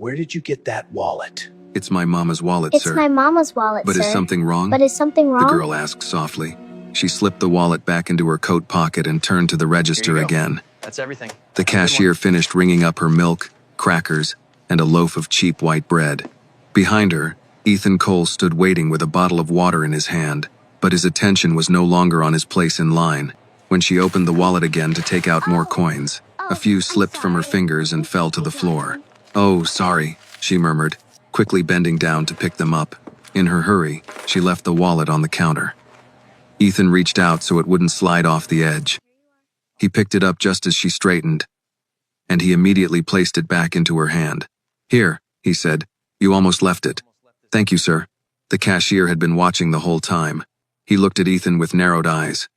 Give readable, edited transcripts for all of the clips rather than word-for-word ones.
Where did you get that wallet? It's my mama's wallet, It's sir. my mama's wallet, But sir. is something wrong? But is something wrong? The girl asked softly. She slipped the wallet back into her coat pocket and turned to the register again. That's everything. The cashier finished ringing up her milk, crackers, and a loaf of cheap white bread. Behind her, Ethan Cole stood waiting with a bottle of water in his hand, but his attention was no longer on his place in line. When she opened the wallet again to take out more coins, a few slipped from her fingers and fell to the floor. "Oh, sorry," she murmured, quickly bending down to pick them up. In her hurry, she left the wallet on the counter. Ethan reached out so it wouldn't slide off the edge. He picked it up just as she straightened, and he immediately placed it back into her hand. "Here," he said, "you almost left it." "Thank you, sir." The cashier had been watching the whole time. He looked at Ethan with narrowed eyes.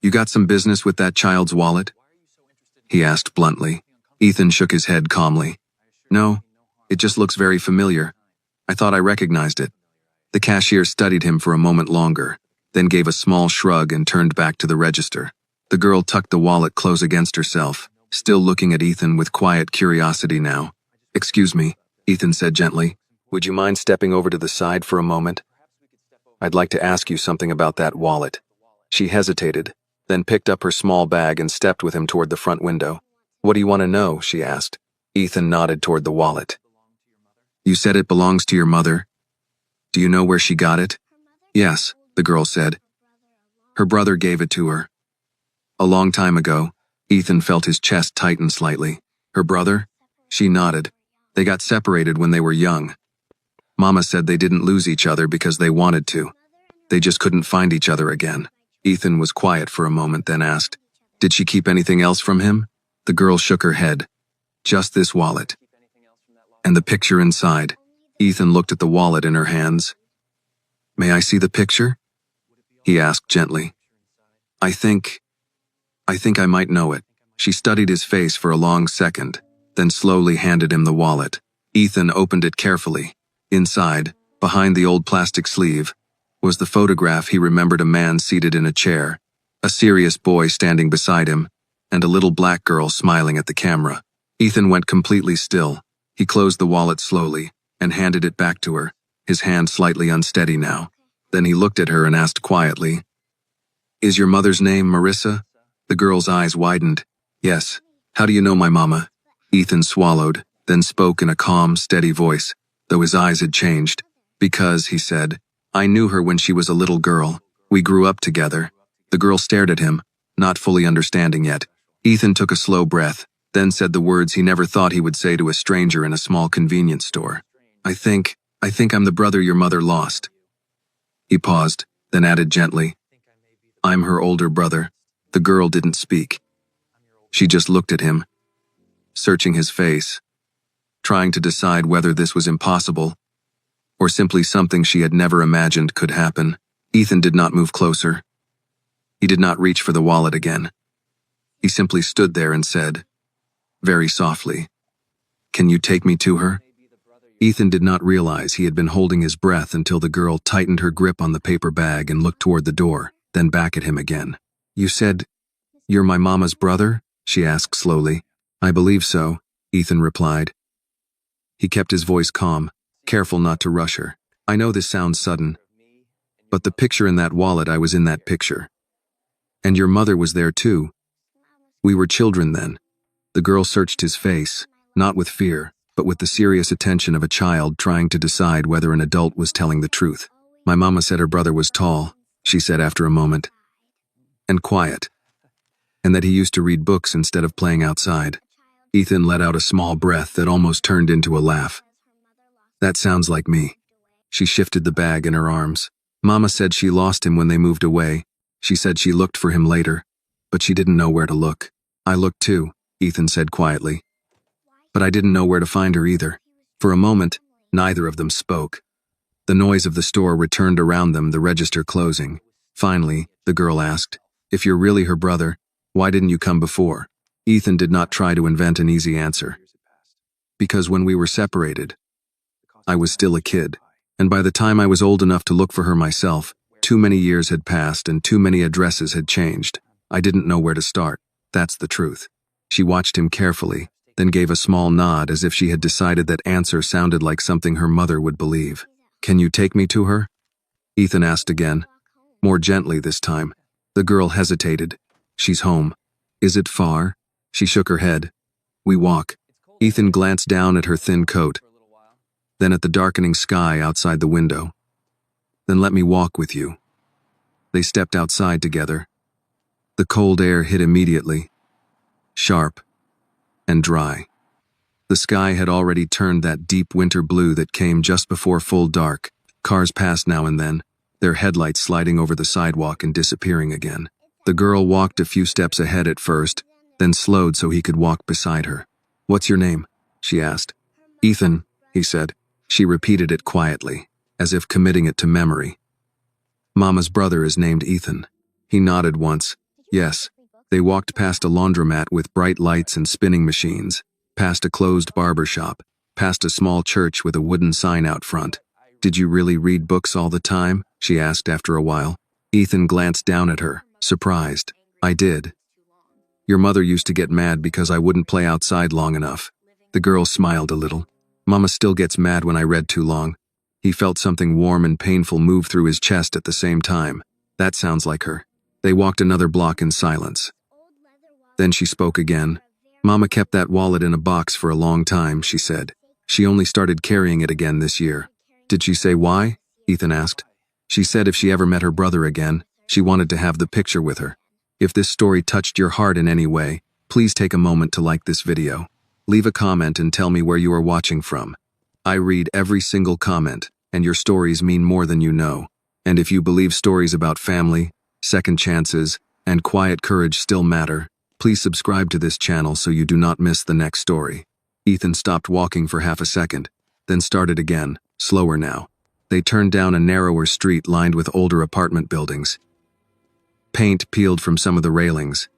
"You got some business with that child's wallet?" he asked bluntly. Ethan shook his head calmly. "No, it just looks very familiar. I thought I recognized it." The cashier studied him for a moment longer, then gave a small shrug and turned back to the register. The girl tucked the wallet close against herself, still looking at Ethan with quiet curiosity now. "Excuse me," Ethan said gently. "Would you mind stepping over to the side for a moment? I'd like to ask you something about that wallet." She hesitated, then picked up her small bag and stepped with him toward the front window. "What do you want to know?" she asked. Ethan nodded toward the wallet. "You said it belongs to your mother. Do you know where she got it?" "Yes," the girl said. "Her brother gave it to her. A long time ago." Ethan felt his chest tighten slightly. "Her brother?" She nodded. "They got separated when they were young. Mama said they didn't lose each other because they wanted to. They just couldn't find each other again." Ethan was quiet for a moment, then asked, "Did she keep anything else from him?" The girl shook her head. "Just this wallet. And the picture inside." Ethan looked at the wallet in her hands. "May I see the picture?" he asked gently. I think I might know it." She studied his face for a long second, then slowly handed him the wallet. Ethan opened it carefully. Inside, behind the old plastic sleeve, was the photograph he remembered: a man seated in a chair, a serious boy standing beside him, and a little black girl smiling at the camera. Ethan went completely still. He closed the wallet slowly and handed it back to her, his hand slightly unsteady now. Then he looked at her and asked quietly, "Is your mother's name Marissa?" The girl's eyes widened. "Yes. How do you know my mama?" Ethan swallowed, then spoke in a calm, steady voice, though his eyes had changed. "Because," he said, "I knew her when she was a little girl. We grew up together." The girl stared at him, not fully understanding yet. Ethan took a slow breath, then said the words he never thought he would say to a stranger in a small convenience store. I think I'm the brother your mother lost." He paused, then added gently, "I'm her older brother." The girl didn't speak. She just looked at him, searching his face, trying to decide whether this was impossible or simply something she had never imagined could happen. Ethan did not move closer. He did not reach for the wallet again. He simply stood there and said, very softly, "Can you take me to her?" Ethan did not realize he had been holding his breath until the girl tightened her grip on the paper bag and looked toward the door, then back at him again. "You said, you're my mama's brother?" she asked slowly. "I believe so," Ethan replied. He kept his voice calm, careful not to rush her. "I know this sounds sudden, but the picture in that wallet, I was in that picture. And your mother was there too. We were children then." The girl searched his face, not with fear, but with the serious attention of a child trying to decide whether an adult was telling the truth. "My mama said her brother was tall," she said after a moment, "and quiet, and that he used to read books instead of playing outside." Ethan let out a small breath that almost turned into a laugh. "That sounds like me." She shifted the bag in her arms. "Mama said she lost him when they moved away. She said she looked for him later, but she didn't know where to look. I looked too," Ethan said quietly. "But I didn't know where to find her either." For a moment, neither of them spoke. The noise of the store returned around them, the register closing. Finally, the girl asked, "If you're really her brother, why didn't you come before?" Ethan did not try to invent an easy answer. "Because when we were separated, I was still a kid, and by the time I was old enough to look for her myself, too many years had passed and too many addresses had changed. I didn't know where to start. That's the truth." She watched him carefully, then gave a small nod as if she had decided that answer sounded like something her mother would believe. "Can you take me to her?" Ethan asked again, more gently this time. The girl hesitated. "She's home." "Is it far?" She shook her head. "We walk." Ethan glanced down at her thin coat, then at the darkening sky outside the window. "Then let me walk with you." They stepped outside together. The cold air hit immediately, sharp and dry. The sky had already turned that deep winter blue that came just before full dark. Cars passed now and then, their headlights sliding over the sidewalk and disappearing again. The girl walked a few steps ahead at first, then slowed so he could walk beside her. "What's your name?" she asked. "Ethan," he said. She repeated it quietly, as if committing it to memory. "Mama's brother is named Ethan." He nodded once. "Yes." They walked past a laundromat with bright lights and spinning machines, past a closed barber shop, past a small church with a wooden sign out front. "Did you really read books all the time?" she asked after a while. Ethan glanced down at her, surprised. "I did. Your mother used to get mad because I wouldn't play outside long enough." The girl smiled a little. "Mama still gets mad when I read too long." He felt something warm and painful move through his chest at the same time. That sounds like her. They walked another block in silence. Then she spoke again. "Mama kept that wallet in a box for a long time," she said. "She only started carrying it again this year." "Did she say why?" Ethan asked. "She said if she ever met her brother again, she wanted to have the picture with her." If this story touched your heart in any way, please take a moment to like this video. Leave a comment and tell me where you are watching from. I read every single comment, and your stories mean more than you know. And if you believe stories about family, second chances, and quiet courage still matter, please subscribe to this channel so you do not miss the next story. Ethan stopped walking for half a second, then started again, slower now. They turned down a narrower street lined with older apartment buildings. Paint peeled from some of the railings,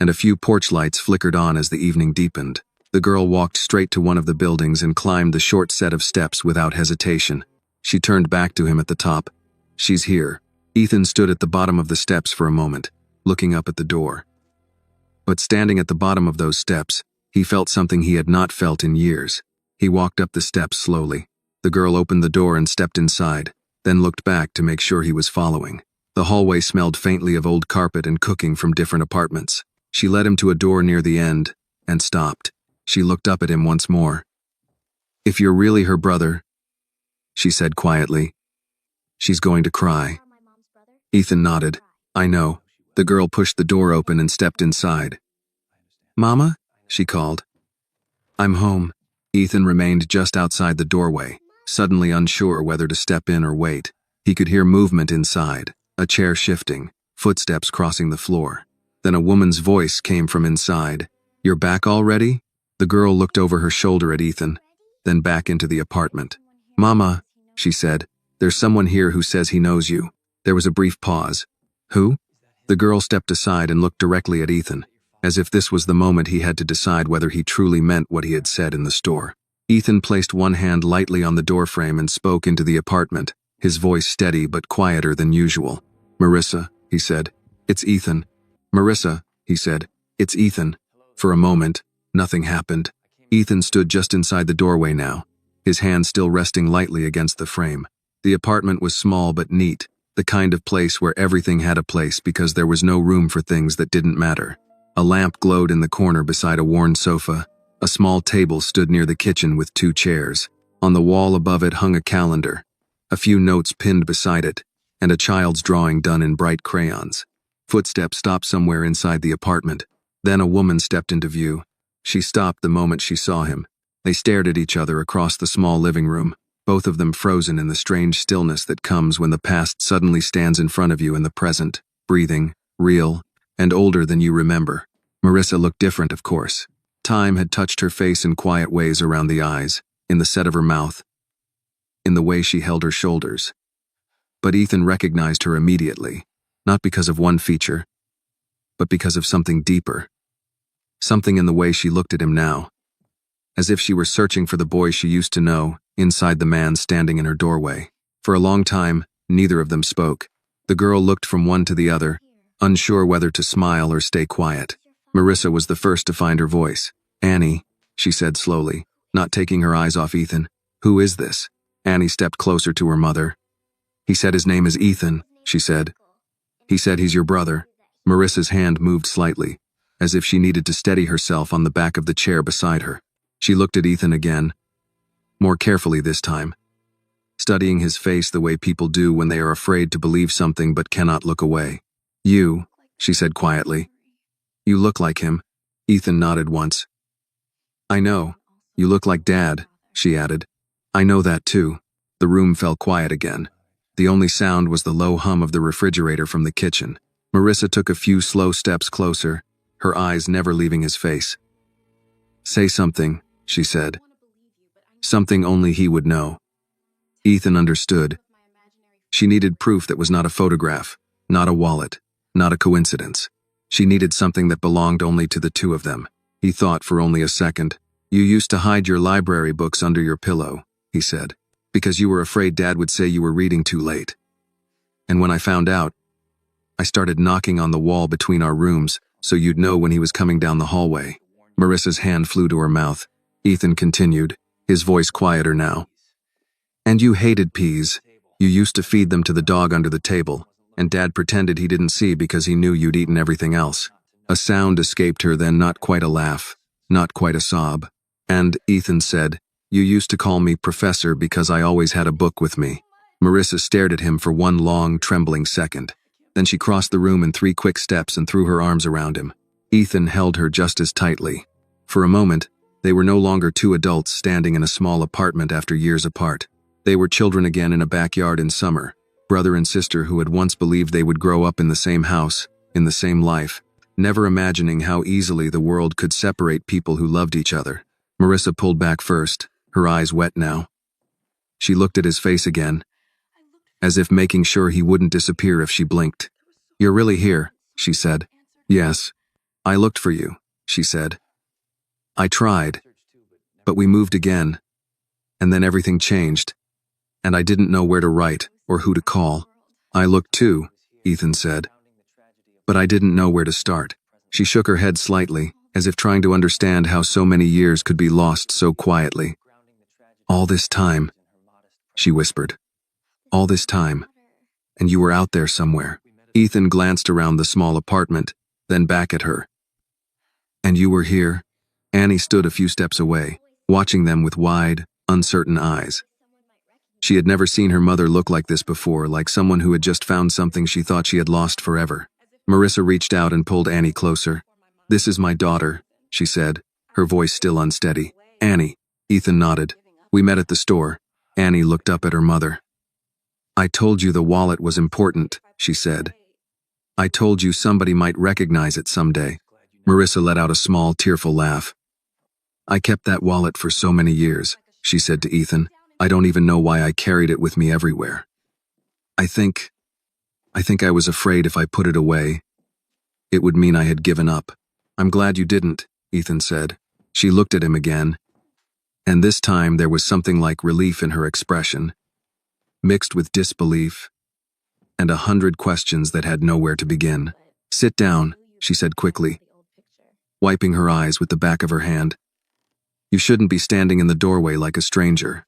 and a few porch lights flickered on as the evening deepened. The girl walked straight to one of the buildings and climbed the short set of steps without hesitation. She turned back to him at the top. "She's here." Ethan stood at the bottom of the steps for a moment, looking up at the door. But standing at the bottom of those steps, he felt something he had not felt in years. He walked up the steps slowly. The girl opened the door and stepped inside, then looked back to make sure he was following. The hallway smelled faintly of old carpet and cooking from different apartments. She led him to a door near the end, and stopped. She looked up at him once more. "If you're really her brother," she said quietly. "She's going to cry." Ethan nodded. "I know." The girl pushed the door open and stepped inside. "Mama?" she called. "I'm home." Ethan remained just outside the doorway, suddenly unsure whether to step in or wait. He could hear movement inside, a chair shifting, footsteps crossing the floor. Then a woman's voice came from inside. "You're back already?" The girl looked over her shoulder at Ethan, then back into the apartment. "Mama," she said, "there's someone here who says he knows you." There was a brief pause. "Who?" The girl stepped aside and looked directly at Ethan, as if this was the moment he had to decide whether he truly meant what he had said in the store. Ethan placed one hand lightly on the doorframe and spoke into the apartment, his voice steady but quieter than usual. "Marissa," he said. "It's Ethan." "Marissa," he said. "It's Ethan." For a moment, nothing happened. Ethan stood just inside the doorway now, his hand still resting lightly against the frame. The apartment was small but neat, the kind of place where everything had a place because there was no room for things that didn't matter. A lamp glowed in the corner beside a worn sofa. A small table stood near the kitchen with 2 chairs. On the wall above it hung a calendar, a few notes pinned beside it, and a child's drawing done in bright crayons. Footsteps stopped somewhere inside the apartment. Then a woman stepped into view. She stopped the moment she saw him. They stared at each other across the small living room, both of them frozen in the strange stillness that comes when the past suddenly stands in front of you in the present, breathing, real, and older than you remember. Marissa looked different, of course. Time had touched her face in quiet ways around the eyes, in the set of her mouth, in the way she held her shoulders. But Ethan recognized her immediately, not because of one feature, but because of something deeper. Something in the way she looked at him now, as if she were searching for the boy she used to know, inside the man standing in her doorway. For a long time, neither of them spoke. The girl looked from one to the other, unsure whether to smile or stay quiet. Marissa was the first to find her voice. Annie, she said slowly, not taking her eyes off Ethan. Who is this? Annie stepped closer to her mother. He said his name is Ethan, she said. He said he's your brother. Marissa's hand moved slightly, as if she needed to steady herself on the back of the chair beside her. She looked at Ethan again, more carefully this time, studying his face the way people do when they are afraid to believe something but cannot look away. You, she said quietly. You look like him. Ethan nodded once. I know. You look like Dad, she added. I know that too. The room fell quiet again. The only sound was the low hum of the refrigerator from the kitchen. Marissa took a few slow steps closer, her eyes never leaving his face. Say something, she said. Something only he would know. Ethan understood. She needed proof that was not a photograph, not a wallet, not a coincidence. She needed something that belonged only to the two of them. He thought for only a second. You used to hide your library books under your pillow, he said, because you were afraid Dad would say you were reading too late. And when I found out, I started knocking on the wall between our rooms so you'd know when he was coming down the hallway. Marissa's hand flew to her mouth. Ethan continued, his voice quieter now. And you hated peas. You used to feed them to the dog under the table, and Dad pretended he didn't see because he knew you'd eaten everything else. A sound escaped her, then not quite a laugh, not quite a sob. And, Ethan said, you used to call me Professor because I always had a book with me. Marissa stared at him for one long, trembling second. Then she crossed the room in 3 quick steps and threw her arms around him. Ethan held her just as tightly. For a moment, they were no longer 2 adults standing in a small apartment after years apart. They were children again in a backyard in summer, brother and sister who had once believed they would grow up in the same house, in the same life, never imagining how easily the world could separate people who loved each other. Marissa pulled back first, her eyes wet now. She looked at his face again, as if making sure he wouldn't disappear if she blinked. You're really here, she said. Yes. I looked for you, she said. I tried, but we moved again, and then everything changed, and I didn't know where to write or who to call. I looked too, Ethan said, but I didn't know where to start. She shook her head slightly, as if trying to understand how so many years could be lost so quietly. All this time, she whispered. All this time, and you were out there somewhere. Ethan glanced around the small apartment, then back at her. And you were here? Annie stood a few steps away, watching them with wide, uncertain eyes. She had never seen her mother look like this before, like someone who had just found something she thought she had lost forever. Marissa reached out and pulled Annie closer. This is my daughter, she said, her voice still unsteady. Annie. Ethan nodded. We met at the store. Annie looked up at her mother. I told you the wallet was important, she said. I told you somebody might recognize it someday. Marissa let out a small, tearful laugh. I kept that wallet for so many years, she said to Ethan. I don't even know why I carried it with me everywhere. I think I was afraid if I put it away, it would mean I had given up. I'm glad you didn't, Ethan said. She looked at him again, and this time there was something like relief in her expression, mixed with disbelief, and 100 questions that had nowhere to begin. Sit down, she said quickly, wiping her eyes with the back of her hand. You shouldn't be standing in the doorway like a stranger.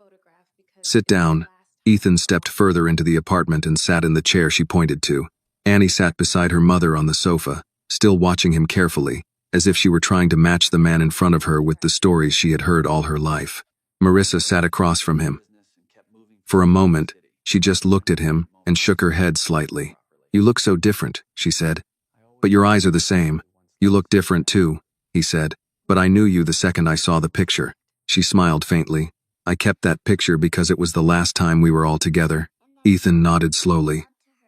Sit down. Ethan stepped further into the apartment and sat in the chair she pointed to. Annie sat beside her mother on the sofa, still watching him carefully, as if she were trying to match the man in front of her with the stories she had heard all her life. Marissa sat across from him. For a moment, she just looked at him and shook her head slightly. You look so different, she said. But your eyes are the same. You look different too, he said. But I knew you the second I saw the picture. She smiled faintly. I kept that picture because it was the last time we were all together. Ethan nodded slowly.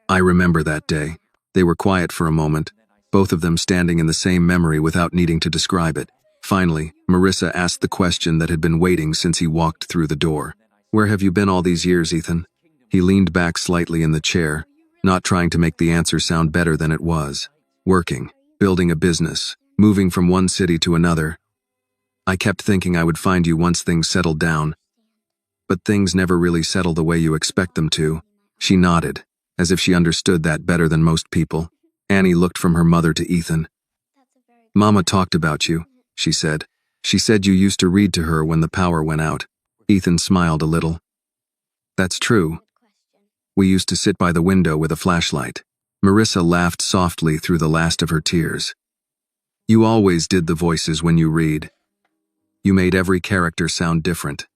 I remember that day. They were quiet for a moment, both of them standing in the same memory without needing to describe it. Finally, Marissa asked the question that had been waiting since he walked through the door. Where have you been all these years, Ethan? He leaned back slightly in the chair, not trying to make the answer sound better than it was. Working, building a business, moving from one city to another. I kept thinking I would find you once things settled down. But things never really settle the way you expect them to. She nodded, as if she understood that better than most people. Annie looked from her mother to Ethan. Mama talked about you, she said. She said you used to read to her when the power went out. Ethan smiled a little. That's true. We used to sit by the window with a flashlight. Marissa laughed softly through the last of her tears. You always did the voices when you read. You made every character sound different.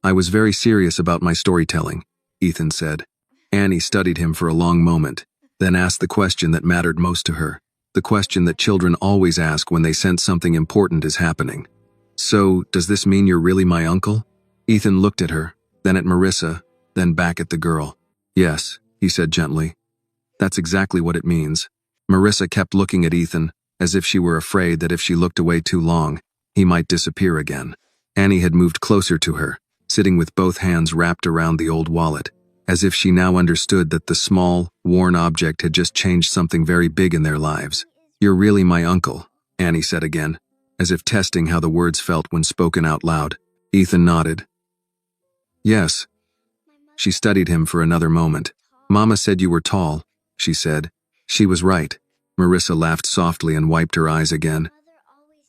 I was very serious about my storytelling, Ethan said. Annie studied him for a long moment, then asked the question that mattered most to her, the question that children always ask when they sense something important is happening. So, does this mean you're really my uncle? Ethan looked at her, then at Marissa, then back at the girl. Yes, he said gently. That's exactly what it means. Marissa kept looking at Ethan, as if she were afraid that if she looked away too long, he might disappear again. Annie had moved closer to her, sitting with both hands wrapped around the old wallet, as if she now understood that the small, worn object had just changed something very big in their lives. You're really my uncle, Annie said again, as if testing how the words felt when spoken out loud. Ethan nodded. Yes. She studied him for another moment. Mama said you were tall, she said. She was right. Marissa laughed softly and wiped her eyes again.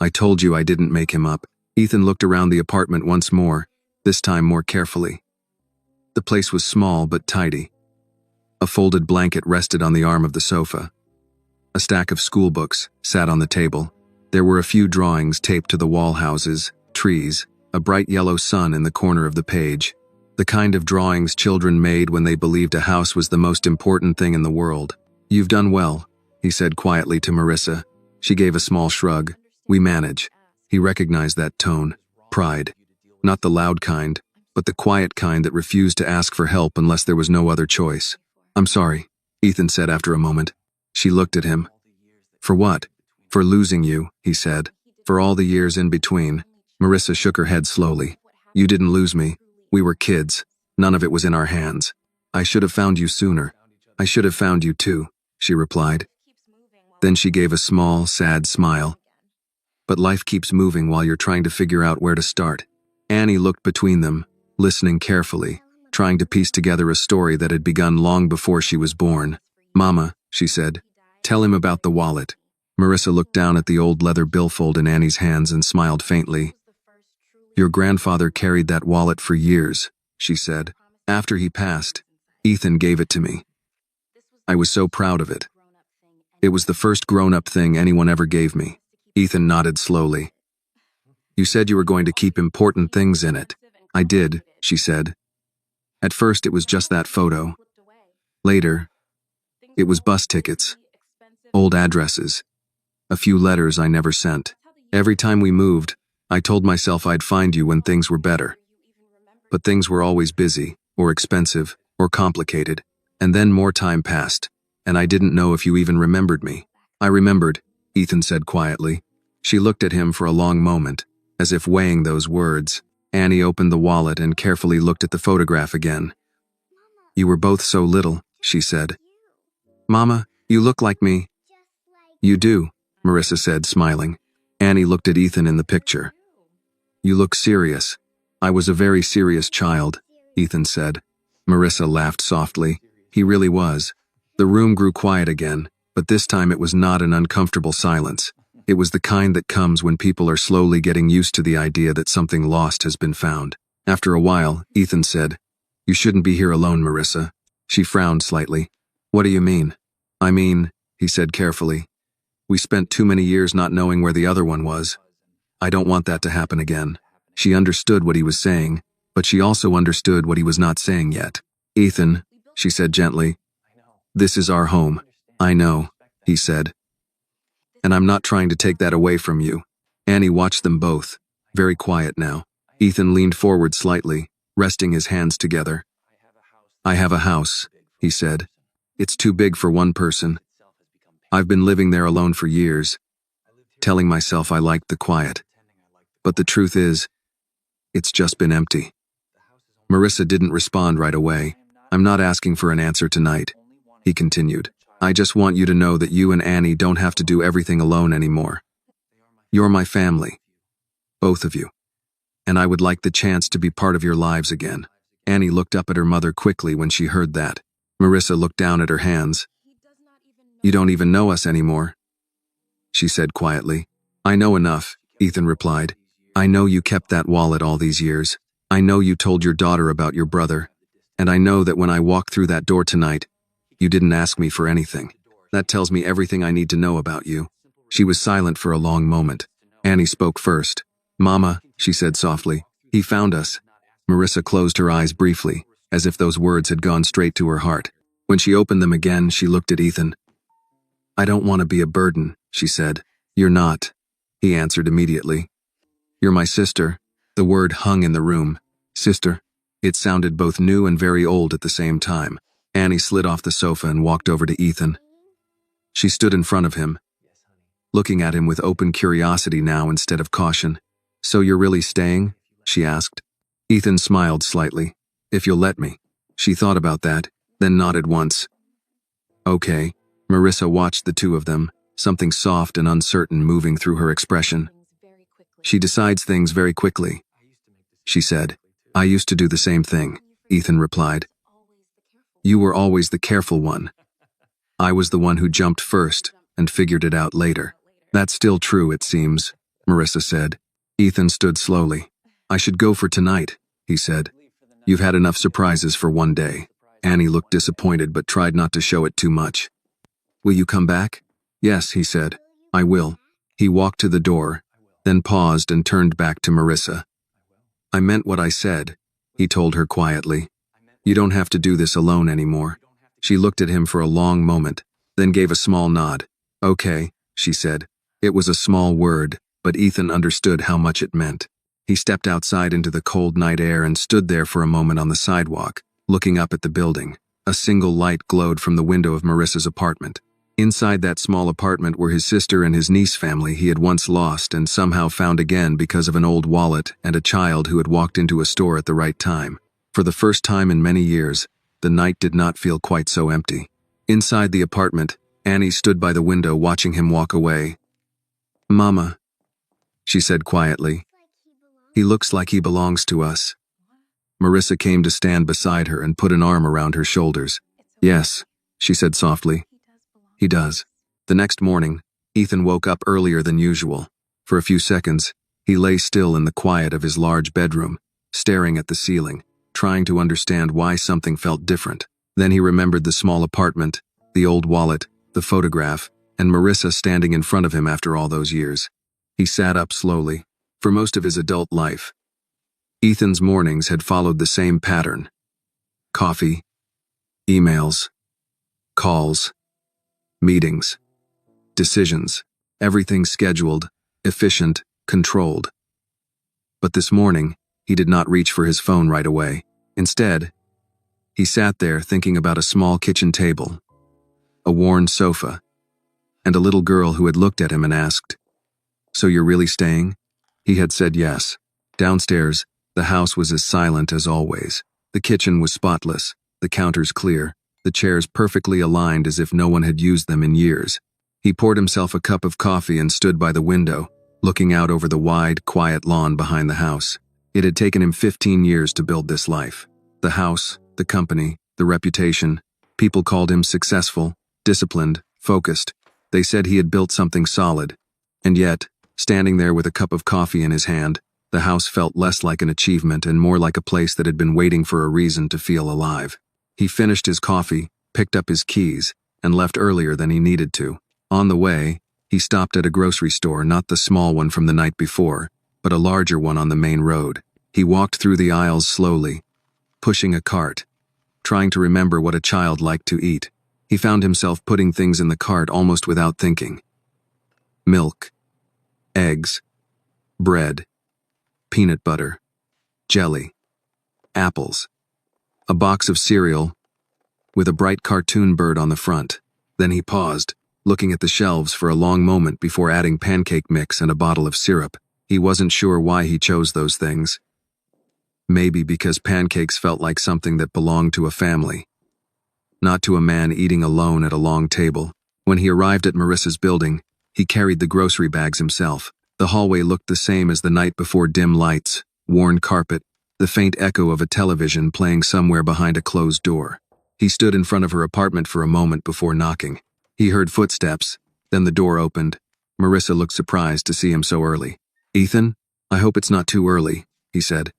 I told you I didn't make him up. Ethan looked around the apartment once more, this time more carefully. The place was small but tidy. A folded blanket rested on the arm of the sofa. A stack of school books sat on the table. There were a few drawings taped to the wall, houses, trees, a bright yellow sun in the corner of the page. The kind of drawings children made when they believed a house was the most important thing in the world. You've done well, he said quietly to Marissa. She gave a small shrug. We manage. He recognized that tone. Pride. Not the loud kind, but the quiet kind that refused to ask for help unless there was no other choice. I'm sorry, Ethan said after a moment. She looked at him. For what? For losing you, he said. For all the years in between. Marissa shook her head slowly. You didn't lose me. We were kids. None of it was in our hands. I should have found you sooner. I should have found you too, she replied. Then she gave a small, sad smile. But life keeps moving while you're trying to figure out where to start. Annie looked between them, listening carefully, trying to piece together a story that had begun long before she was born. Mama, she said, tell him about the wallet. Marissa looked down at the old leather billfold in Annie's hands and smiled faintly. Your grandfather carried that wallet for years, she said. After he passed, Ethan gave it to me. I was so proud of it. It was the first grown-up thing anyone ever gave me. Ethan nodded slowly. You said you were going to keep important things in it. I did, she said. At first it was just that photo. Later, it was bus tickets, old addresses, a few letters I never sent. Every time we moved, I told myself I'd find you when things were better. But things were always busy, or expensive, or complicated, and then more time passed, and I didn't know if you even remembered me. I remembered, Ethan said quietly. She looked at him for a long moment, as if weighing those words. Annie opened the wallet and carefully looked at the photograph again. You were both so little, she said. Mama, you look like me. You do, Marissa said, smiling. Annie looked at Ethan in the picture. You look serious. I was a very serious child, Ethan said. Marissa laughed softly. He really was. The room grew quiet again, but this time it was not an uncomfortable silence. It was the kind that comes when people are slowly getting used to the idea that something lost has been found. After a while, Ethan said, You shouldn't be here alone, Marissa. She frowned slightly. What do you mean? I mean, he said carefully. We spent too many years not knowing where the other one was. I don't want that to happen again. She understood what he was saying, but she also understood what he was not saying yet. Ethan, she said gently, this is our home. I know, he said. And I'm not trying to take that away from you. Annie watched them both, very quiet now. Ethan leaned forward slightly, resting his hands together. I have a house, he said. It's too big for one person. I've been living there alone for years, telling myself I liked the quiet. But the truth is, it's just been empty. Marissa didn't respond right away. I'm not asking for an answer tonight, he continued. I just want you to know that you and Annie don't have to do everything alone anymore. You're my family, both of you. And I would like the chance to be part of your lives again. Annie looked up at her mother quickly when she heard that. Marissa looked down at her hands. You don't even know us anymore, she said quietly. I know enough, Ethan replied. I know you kept that wallet all these years. I know you told your daughter about your brother. And I know that when I walked through that door tonight, you didn't ask me for anything. That tells me everything I need to know about you." She was silent for a long moment. Annie spoke first. "Mama," she said softly, "he found us." Marissa closed her eyes briefly, as if those words had gone straight to her heart. When she opened them again, she looked at Ethan. "I don't want to be a burden," she said. "You're not," he answered immediately. "You're my sister." The word hung in the room. Sister. It sounded both new and very old at the same time. Annie slid off the sofa and walked over to Ethan. She stood in front of him, looking at him with open curiosity now instead of caution. "So you're really staying?" she asked. Ethan smiled slightly. "If you'll let me." She thought about that, then nodded once. "Okay." Marissa watched the two of them, something soft and uncertain moving through her expression. "She decides things very quickly," she said. "I used to do the same thing," Ethan replied. "You were always the careful one. I was the one who jumped first and figured it out later." "That's still true, it seems," Marissa said. Ethan stood slowly. "I should go for tonight," he said. "You've had enough surprises for one day." Annie looked disappointed but tried not to show it too much. "Will you come back?" "Yes," he said. "I will." He walked to the door, then paused and turned back to Marissa. "I meant what I said," he told her quietly. "You don't have to do this alone anymore." She looked at him for a long moment, then gave a small nod. "Okay," she said. It was a small word, but Ethan understood how much it meant. He stepped outside into the cold night air and stood there for a moment on the sidewalk, looking up at the building. A single light glowed from the window of Marissa's apartment. Inside that small apartment were his sister and his niece family he had once lost and somehow found again because of an old wallet and a child who had walked into a store at the right time. For the first time in many years, the night did not feel quite so empty. Inside the apartment, Annie stood by the window watching him walk away. "Mama," she said quietly, "he looks like he belongs to us." Marissa came to stand beside her and put an arm around her shoulders. "Yes," she said softly. "He does." The next morning, Ethan woke up earlier than usual. For a few seconds, he lay still in the quiet of his large bedroom, staring at the ceiling, trying to understand why something felt different. Then he remembered the small apartment, the old wallet, the photograph, and Marissa standing in front of him after all those years. He sat up slowly. For most of his adult life, Ethan's mornings had followed the same pattern. Coffee, emails, calls, meetings, decisions, everything scheduled, efficient, controlled. But this morning, he did not reach for his phone right away. Instead, he sat there thinking about a small kitchen table, a worn sofa, and a little girl who had looked at him and asked, "So you're really staying?" He had said yes. Downstairs, the house was as silent as always. The kitchen was spotless, the counters clear, the chairs perfectly aligned as if no one had used them in years. He poured himself a cup of coffee and stood by the window, looking out over the wide, quiet lawn behind the house. It had taken him 15 years to build this life. The house, the company, the reputation. People called him successful, disciplined, focused. They said he had built something solid. And yet, standing there with a cup of coffee in his hand, the house felt less like an achievement and more like a place that had been waiting for a reason to feel alive. He finished his coffee, picked up his keys, and left earlier than he needed to. On the way, he stopped at a grocery store, not the small one from the night before, but a larger one on the main road. He walked through the aisles slowly, pushing a cart, trying to remember what a child liked to eat. He found himself putting things in the cart almost without thinking. Milk, eggs, bread, peanut butter, jelly, apples, a box of cereal with a bright cartoon bird on the front. Then he paused, looking at the shelves for a long moment before adding pancake mix and a bottle of syrup. He wasn't sure why he chose those things. Maybe because pancakes felt like something that belonged to a family, not to a man eating alone at a long table. When he arrived at Marissa's building, he carried the grocery bags himself. The hallway looked the same as the night before: dim lights, worn carpet, the faint echo of a television playing somewhere behind a closed door. He stood in front of her apartment for a moment before knocking. He heard footsteps, then the door opened. Marissa looked surprised to see him so early. "Ethan?" I hope it's not too early, he said.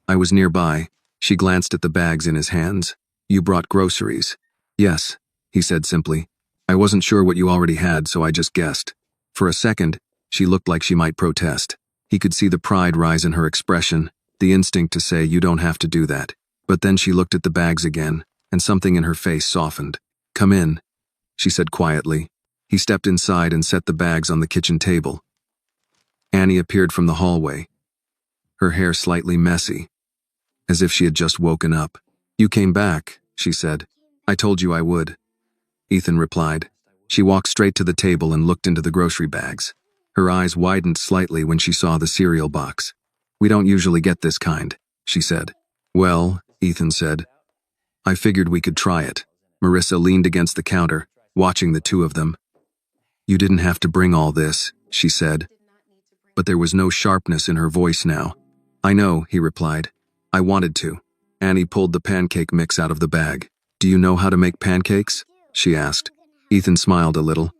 I was nearby. She glanced at the bags in his hands. You brought groceries. Yes, he said simply. I wasn't sure what you already had, so I just guessed. For a second, she looked like she might protest. He could see the pride rise in her expression, the instinct to say, you don't have to do that. But then she looked at the bags again, and something in her face softened. Come in, she said quietly. He stepped inside and set the bags on the kitchen table. Annie appeared from the hallway, her hair slightly messy, as if she had just woken up. You came back, she said. I told you I would, Ethan replied. She walked straight to the table and looked into the grocery bags. Her eyes widened slightly when she saw the cereal box. We don't usually get this kind, she said. Well, Ethan said, I figured we could try it. Marissa leaned against the counter, watching the two of them. You didn't have to bring all this, she said. But there was no sharpness in her voice now. I know, he replied. I wanted to. Annie pulled the pancake mix out of the bag. Do you know how to make pancakes? She asked. Ethan smiled a little.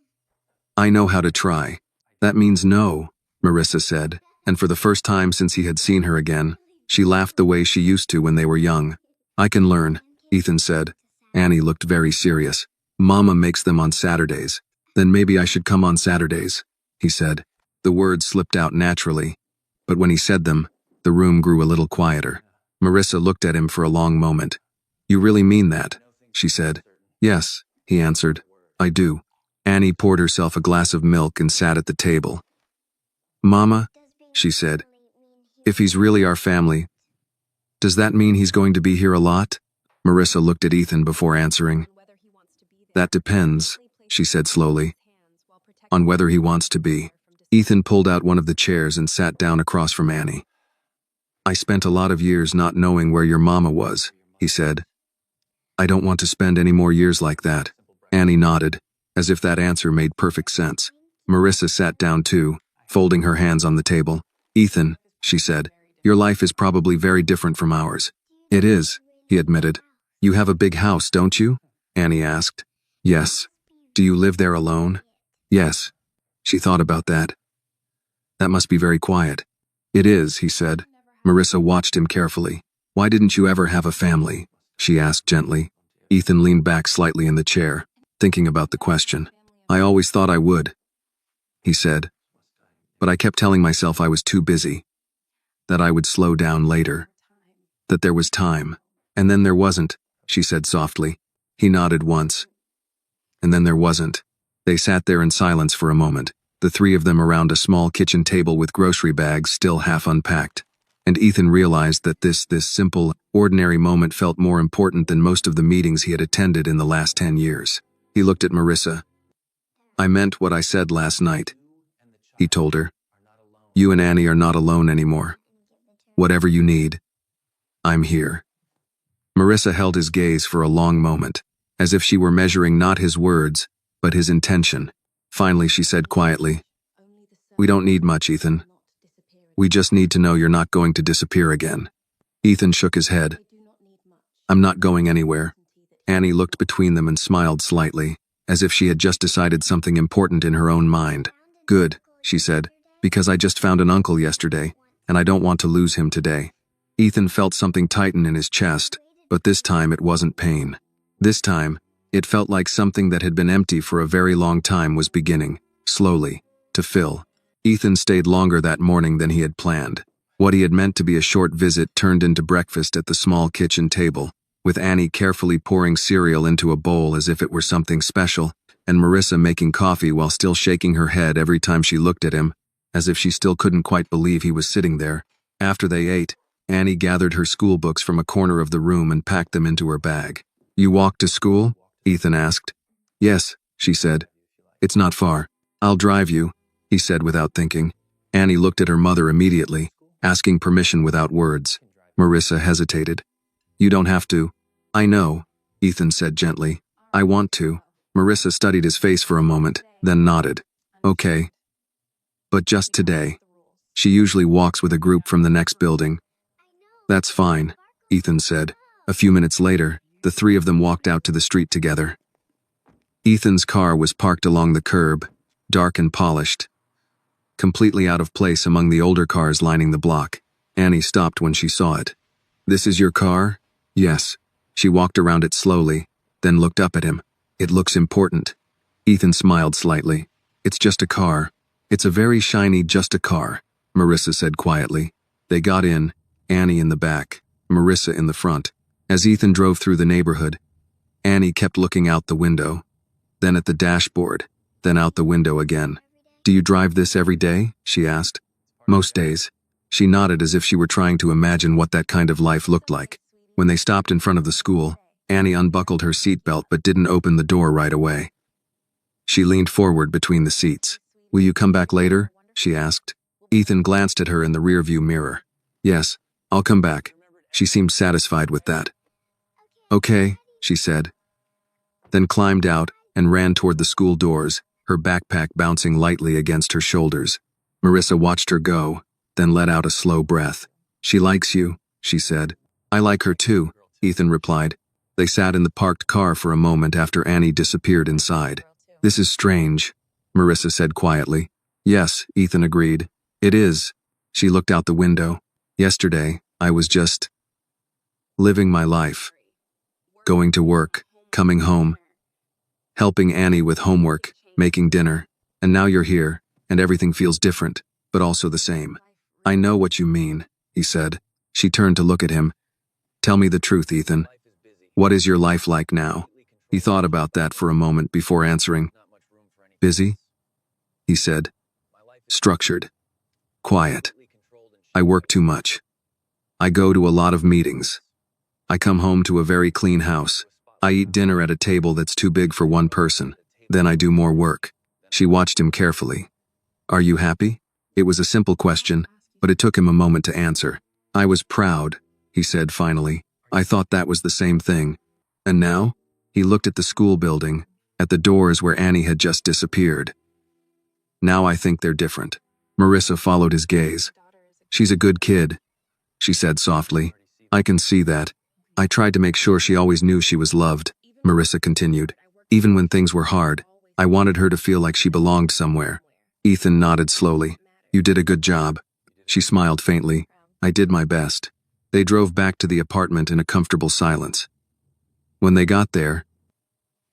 I know how to try. That means no, Marissa said, and for the first time since he had seen her again, she laughed the way she used to when they were young. I can learn, Ethan said. Annie looked very serious. Mama makes them on Saturdays. Then maybe I should come on Saturdays, he said. The words slipped out naturally, but when he said them, the room grew a little quieter. Marissa looked at him for a long moment. You really mean that? She said. Yes, he answered. I do. Annie poured herself a glass of milk and sat at the table. Mama, she said, if he's really our family, does that mean he's going to be here a lot? Marissa looked at Ethan before answering. That depends, she said slowly, on whether he wants to be. Ethan pulled out one of the chairs and sat down across from Annie. I spent a lot of years not knowing where your mama was, he said. I don't want to spend any more years like that. Annie nodded, as if that answer made perfect sense. Marissa sat down too, folding her hands on the table. Ethan, she said, your life is probably very different from ours. It is, he admitted. You have a big house, don't you? Annie asked. Yes. Do you live there alone? Yes. She thought about that. That must be very quiet. It is, he said. Marissa watched him carefully. Why didn't you ever have a family? She asked gently. Ethan leaned back slightly in the chair, thinking about the question. I always thought I would, he said. But I kept telling myself I was too busy, that I would slow down later, that there was time. And then there wasn't, she said softly. He nodded once. And then there wasn't. They sat there in silence for a moment, the three of them around a small kitchen table with grocery bags still half unpacked. And Ethan realized that this simple, ordinary moment felt more important than most of the meetings he had attended in the last 10 years. He looked at Marissa. I meant what I said last night, he told her. You and Annie are not alone anymore. Whatever you need, I'm here. Marissa held his gaze for a long moment, as if she were measuring not his words, but his intention. Finally, she said quietly, We don't need much, Ethan. We just need to know you're not going to disappear again. Ethan shook his head. I'm not going anywhere. Annie looked between them and smiled slightly, as if she had just decided something important in her own mind. Good, she said, because I just found an uncle yesterday, and I don't want to lose him today. Ethan felt something tighten in his chest, but this time it wasn't pain. This time, it felt like something that had been empty for a very long time was beginning, slowly, to fill. Ethan stayed longer that morning than he had planned. What he had meant to be a short visit turned into breakfast at the small kitchen table, with Annie carefully pouring cereal into a bowl as if it were something special, and Marissa making coffee while still shaking her head every time she looked at him, as if she still couldn't quite believe he was sitting there. After they ate, Annie gathered her school books from a corner of the room and packed them into her bag. You walk to school? Ethan asked. Yes, she said. It's not far. I'll drive you, he said without thinking. Annie looked at her mother immediately, asking permission without words. Marissa hesitated. You don't have to. I know, Ethan said gently. I want to. Marissa studied his face for a moment, then nodded. Okay. But just today. She usually walks with a group from the next building. That's fine, Ethan said. A few minutes later, the three of them walked out to the street together. Ethan's car was parked along the curb, dark and polished. completely out of place among the older cars lining the block. Annie stopped when she saw it. "This is your car?" "Yes." She walked around it slowly, then looked up at him. "It looks important." Ethan smiled slightly. "It's just a car. It's a very shiny just a car," Marissa said quietly. They got in, Annie in the back, Marissa in the front. As Ethan drove through the neighborhood, Annie kept looking out the window, then at the dashboard, then out the window again. "Do you drive this every day?" she asked. "Most days." She nodded as if she were trying to imagine what that kind of life looked like. When they stopped in front of the school, Annie unbuckled her seatbelt but didn't open the door right away. She leaned forward between the seats. "Will you come back later?" she asked. Ethan glanced at her in the rearview mirror. "Yes, I'll come back." She seemed satisfied with that. "Okay," she said, then climbed out and ran toward the school doors, her backpack bouncing lightly against her shoulders. Marissa watched her go, then let out a slow breath. "She likes you," she said. "I like her too," Ethan replied. They sat in the parked car for a moment after Annie disappeared inside. "This is strange," Marissa said quietly. "Yes," Ethan agreed. "It is." She looked out the window. "Yesterday, I was just living my life. Going to work, coming home, helping Annie with homework, making dinner, and now you're here, and everything feels different, but also the same." "I know what you mean," he said. She turned to look at him. "Tell me the truth, Ethan. What is your life like now?" He thought about that for a moment before answering. "Busy," he said. "Structured. Quiet. I work too much. I go to a lot of meetings. I come home to a very clean house. I eat dinner at a table that's too big for one person. Then I do more work." She watched him carefully. "Are you happy?" It was a simple question, but it took him a moment to answer. "I was proud," he said finally. "I thought that was the same thing." "And now?" He looked at the school building, at the doors where Annie had just disappeared. "Now I think they're different." Marissa followed his gaze. "She's a good kid," she said softly. "I can see that. I tried to make sure she always knew she was loved," Marissa continued. "Even when things were hard, I wanted her to feel like she belonged somewhere." Ethan nodded slowly. "You did a good job." She smiled faintly. "I did my best." They drove back to the apartment in a comfortable silence. When they got there,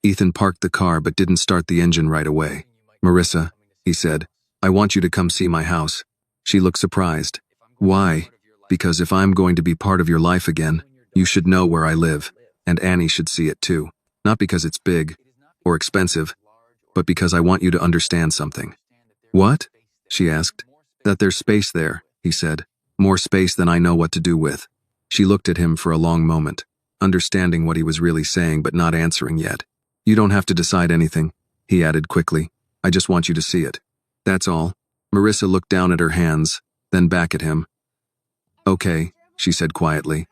Ethan parked the car but didn't start the engine right away. "Marissa," he said, "I want you to come see my house." She looked surprised. "Why?" "Because if I'm going to be part of your life again, you should know where I live, and Annie should see it too. Not because it's big or expensive, but because I want you to understand something." "What?" she asked. "That there's space there," he said. "More space than I know what to do with." She looked at him for a long moment, understanding what he was really saying but not answering yet. "You don't have to decide anything," he added quickly. "I just want you to see it. That's all." Marissa looked down at her hands, then back at him. "Okay," she said quietly.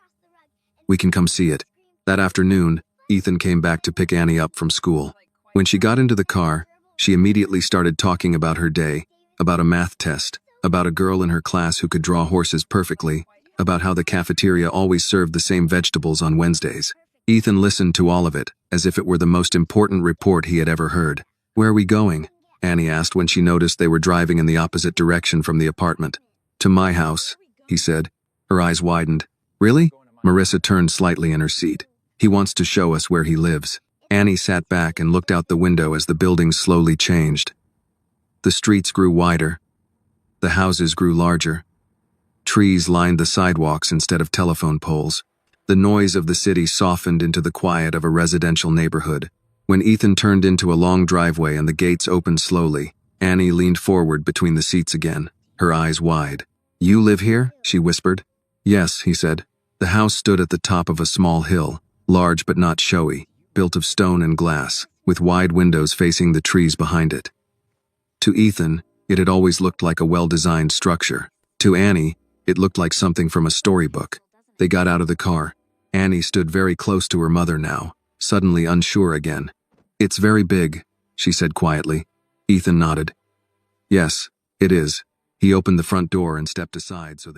"We can come see it." That afternoon, Ethan came back to pick Annie up from school. When she got into the car, she immediately started talking about her day, about a math test, about a girl in her class who could draw horses perfectly, about how the cafeteria always served the same vegetables on Wednesdays. Ethan listened to all of it, as if it were the most important report he had ever heard. "Where are we going?" Annie asked when she noticed they were driving in the opposite direction from the apartment. "To my house," he said. Her eyes widened. "Really?" Marissa turned slightly in her seat. "He wants to show us where he lives." Annie sat back and looked out the window as the buildings slowly changed. The streets grew wider. The houses grew larger. Trees lined the sidewalks instead of telephone poles. The noise of the city softened into the quiet of a residential neighborhood. When Ethan turned into a long driveway and the gates opened slowly, Annie leaned forward between the seats again, her eyes wide. "You live here?" she whispered. "Yes," he said. The house stood at the top of a small hill, large but not showy, built of stone and glass, with wide windows facing the trees behind it. To Ethan, it had always looked like a well-designed structure. To Annie, it looked like something from a storybook. They got out of the car. Annie stood very close to her mother now, suddenly unsure again. "It's very big," she said quietly. Ethan nodded. "Yes, it is." He opened the front door and stepped aside so they